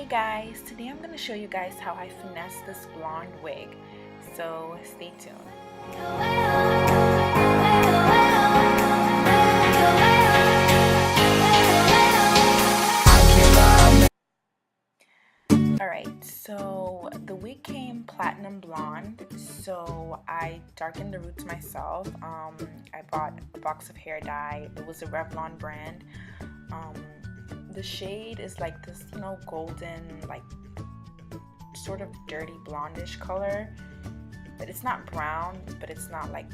guys, today I'm going to show you guys how I finesse this blonde wig, so stay tuned. Alright, so the wig came platinum blonde, so I darkened the roots myself. I bought a box of hair dye. It was a Revlon brand. The shade is like this, golden, like sort of dirty blondish color. But it's not brown, but it's not like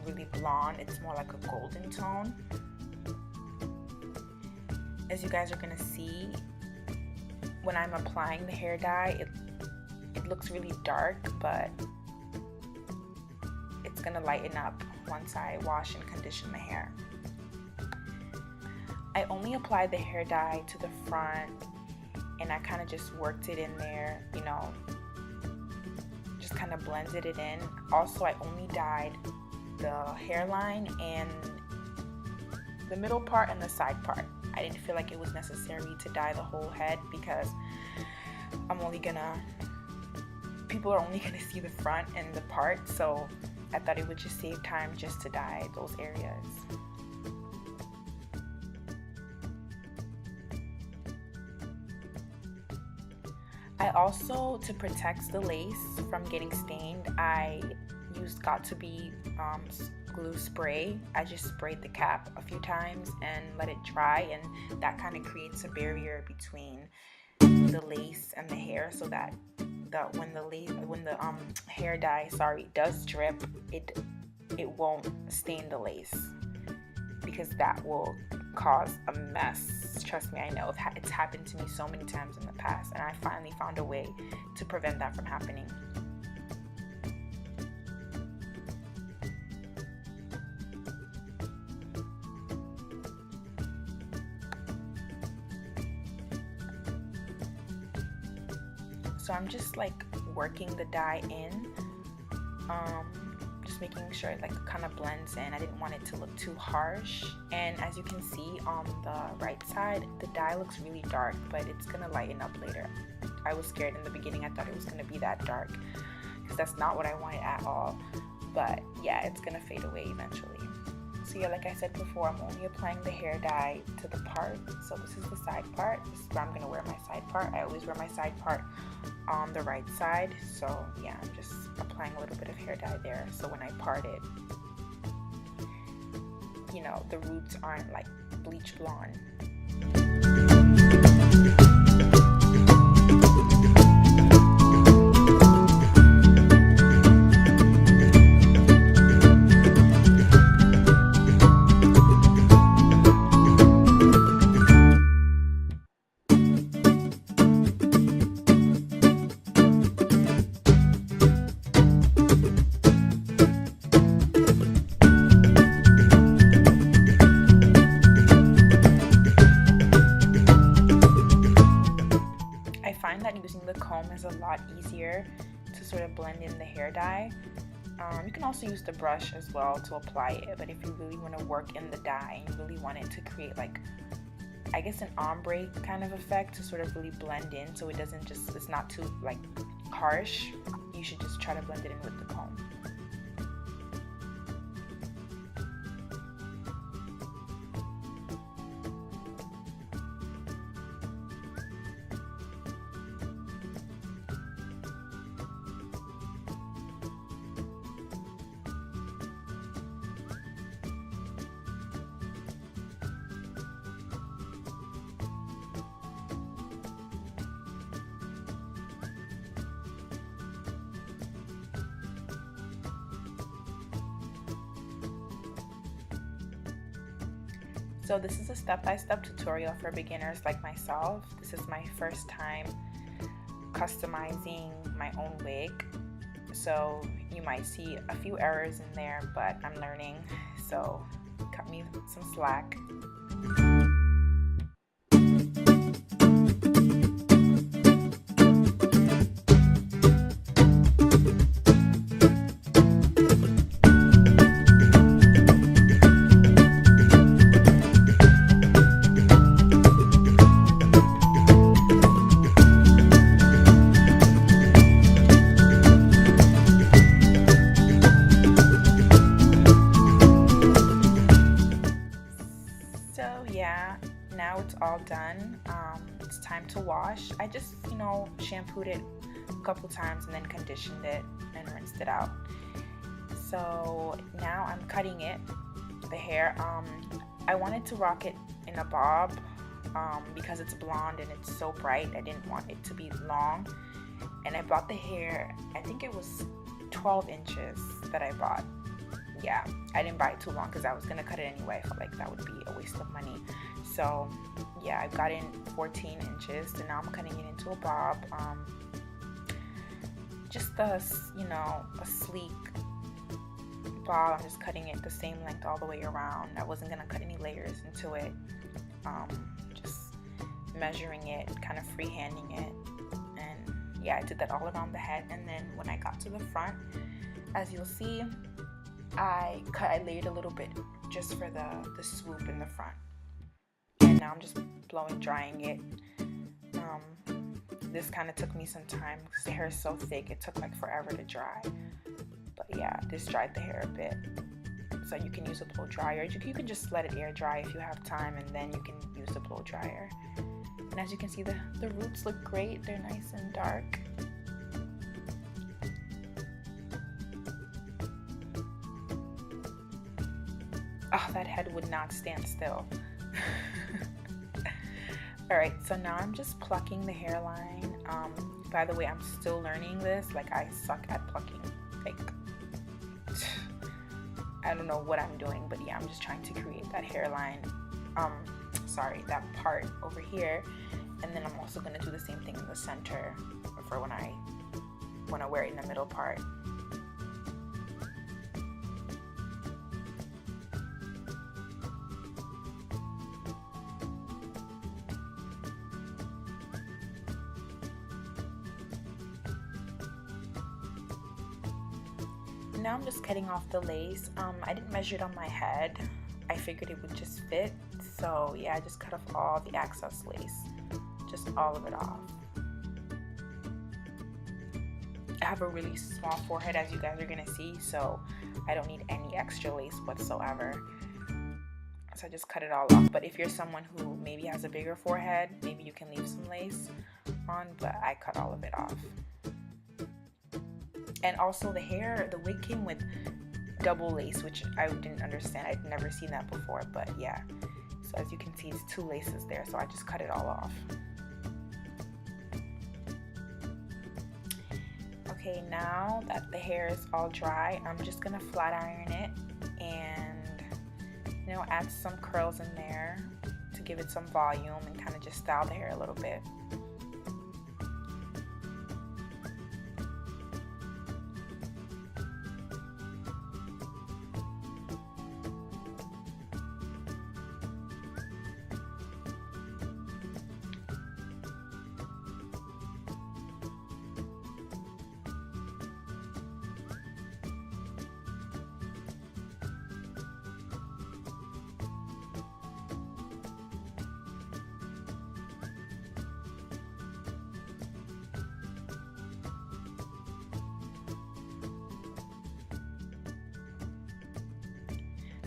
really blonde. It's more like a golden tone. As you guys are gonna see, when I'm applying the hair dye, it looks really dark, but it's gonna lighten up once I wash and condition my hair. I only applied the hair dye to the front, and I kind of just worked it in there, just kind of blended it in. Also, I only dyed the hairline and the middle part and the side part. I didn't feel like it was necessary to dye the whole head because people are only gonna see the front and the part, so I thought it would just save time just to dye those areas. I also, to protect the lace from getting stained, I used Got2b glue spray. I just sprayed the cap a few times and let it dry, and that kind of creates a barrier between the lace and the hair, so that when the hair dye does drip, it won't stain the lace, because that will cause a mess. Trust me, I know it's happened to me so many times in the past, and I finally found a way to prevent that from happening. So I'm just like working the dye in, just making sure it like kind of blends in. I didn't want it to look too harsh, and as you can see on the right side, the dye looks really dark, but it's gonna lighten up later. I was scared in the beginning. I thought it was gonna be that dark, because that's not what I wanted at all. But yeah, it's gonna fade away eventually. So yeah, like I said before, I'm only applying the hair dye to the part. So this is the side part. This is where I'm gonna wear my side part. I always wear my side part on the right side. So yeah, I'm just applying a little bit of hair dye there, so when I part it, the roots aren't like bleach blonde. Using the comb is a lot easier to sort of blend in the hair dye. You can also use the brush as well to apply it, but if you really want to work in the dye and you really want it to create like, I guess, an ombre kind of effect to sort of really blend in, so it's not too like harsh, you should just try to blend it in with the comb. So this is a step-by-step tutorial for beginners like myself. This is my first time customizing my own wig, so you might see a few errors in there, but I'm learning, so cut me some slack. So yeah, now it's all done. It's time to wash. I just, shampooed it a couple times and then conditioned it and rinsed it out. So now I'm cutting it, the hair. I wanted to rock it in a bob because it's blonde and it's so bright. I didn't want it to be long. And I bought the hair, I think it was 12 inches that I bought. Yeah, I didn't buy it too long because I was going to cut it anyway. I felt like that would be a waste of money. So yeah, I got in 14 inches. So now I'm cutting it into a bob. Just a sleek bob. I'm just cutting it the same length all the way around. I wasn't going to cut any layers into it. Just measuring it, kind of freehanding it. And yeah, I did that all around the head. And then when I got to the front, as you'll see, I layered a little bit just for the swoop in the front. And now I'm just drying it. This kind of took me some time because the hair is so thick. It took like forever to dry. But yeah, this dried the hair a bit. So you can use a blow dryer. You can just let it air dry if you have time, and then you can use the blow dryer. And as you can see, the roots look great. They're nice and dark. Oh, that head would not stand still. Alright, so now I'm just plucking the hairline. By the way, I'm still learning this. Like, I suck at plucking. Like, I don't know what I'm doing, but yeah, I'm just trying to create that hairline. That part over here. And then I'm also going to do the same thing in the center for when I wear it in the middle part. Now I'm just cutting off the lace. I didn't measure it on my head. I figured it would just fit. So yeah, I just cut off all the excess lace. Just all of it off. I have a really small forehead, as you guys are gonna see, so I don't need any extra lace whatsoever. So I just cut it all off. But if you're someone who maybe has a bigger forehead, maybe you can leave some lace on, but I cut all of it off. And also the wig came with double lace, which I didn't understand. I'd never seen that before, but yeah. So as you can see, it's 2 laces there, so I just cut it all off. Okay, now that the hair is all dry, I'm just gonna flat iron it and, add some curls in there to give it some volume and kind of just style the hair a little bit.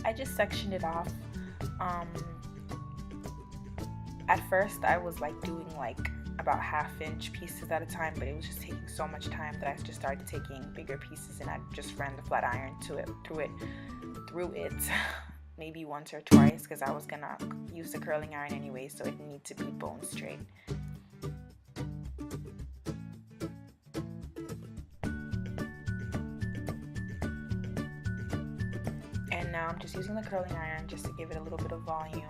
I just sectioned it off. At first I was doing about 1/2 inch pieces at a time, but it was just taking so much time that I just started taking bigger pieces, and I just ran the flat iron through it maybe once or twice, because I was gonna use the curling iron anyway, so it needed to be bone straight. And now I'm just using the curling iron just to give it a little bit of volume.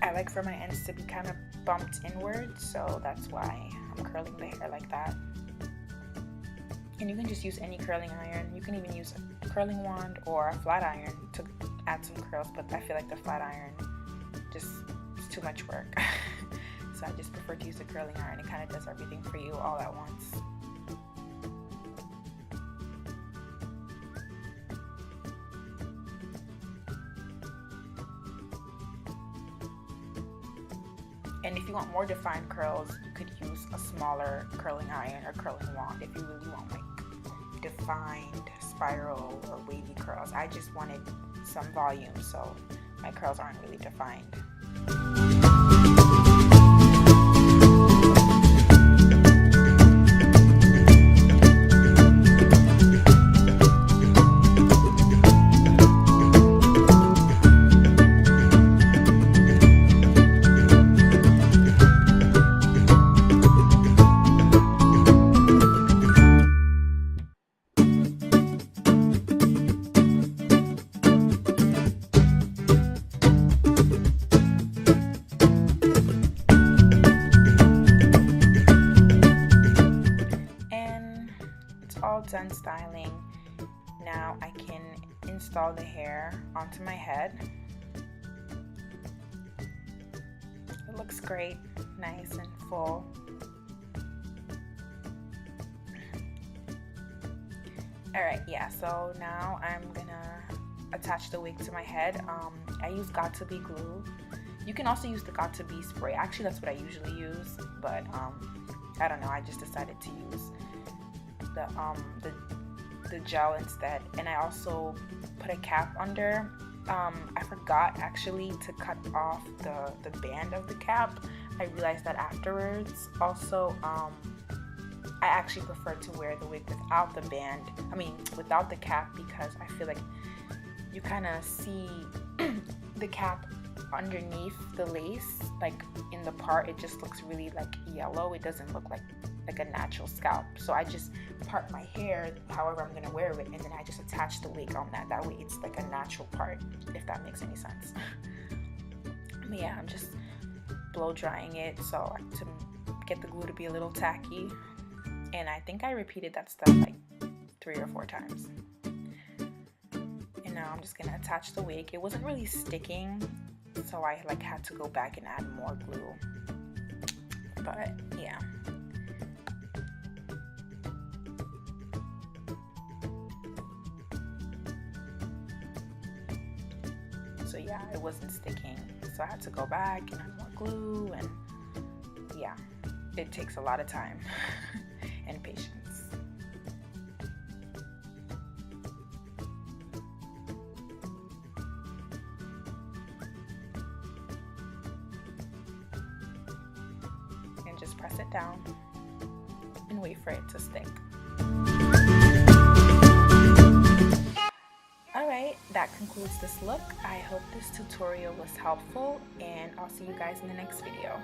I like for my ends to be kind of bumped inward, so that's why I'm curling the hair like that. And you can just use any curling iron. You can even use a curling wand or a flat iron to add some curls, but I feel like the flat iron just is too much work. So I just prefer to use the curling iron. It kind of does everything for you all at once. And if you want more defined curls, you could use a smaller curling iron or curling wand if you really want defined spiral or wavy curls. I just wanted some volume, so my curls aren't really defined. All done styling. Now I can install the hair onto my head. It looks great, nice and full. Alright, yeah, so now I'm gonna attach the wig to my head. I use Got2b glue. You can also use the Got2b spray. Actually, that's what I usually use, but I don't know, I just decided to use the gel instead. And I also put a cap under. I forgot actually to cut off the band of the cap. I realized that afterwards. Also, I actually prefer to wear the wig without the band, without the cap, because I feel like you kind of see the cap underneath the lace. Like in the part, it just looks really like yellow. It doesn't look like a natural scalp. So I just part my hair however I'm gonna wear it, and then I just attach the wig on that. That way it's like a natural part, if that makes any sense. But yeah, I'm just blow drying it so to get the glue to be a little tacky. And I think I repeated that step like 3 or 4 times. And now I'm just gonna attach the wig. It wasn't really sticking, so I had to go back and add more glue. But yeah. So yeah, it wasn't sticking, so I had to go back and add more glue, and yeah, it takes a lot of time and patience. And just press it down and wait for it to stick. Alright, that concludes this look. I hope this tutorial was helpful, and I'll see you guys in the next video.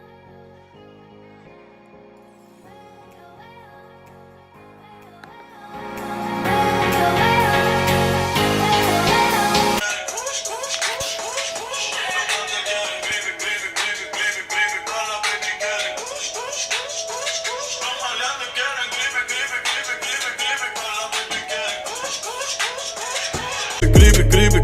Gribi, gribi,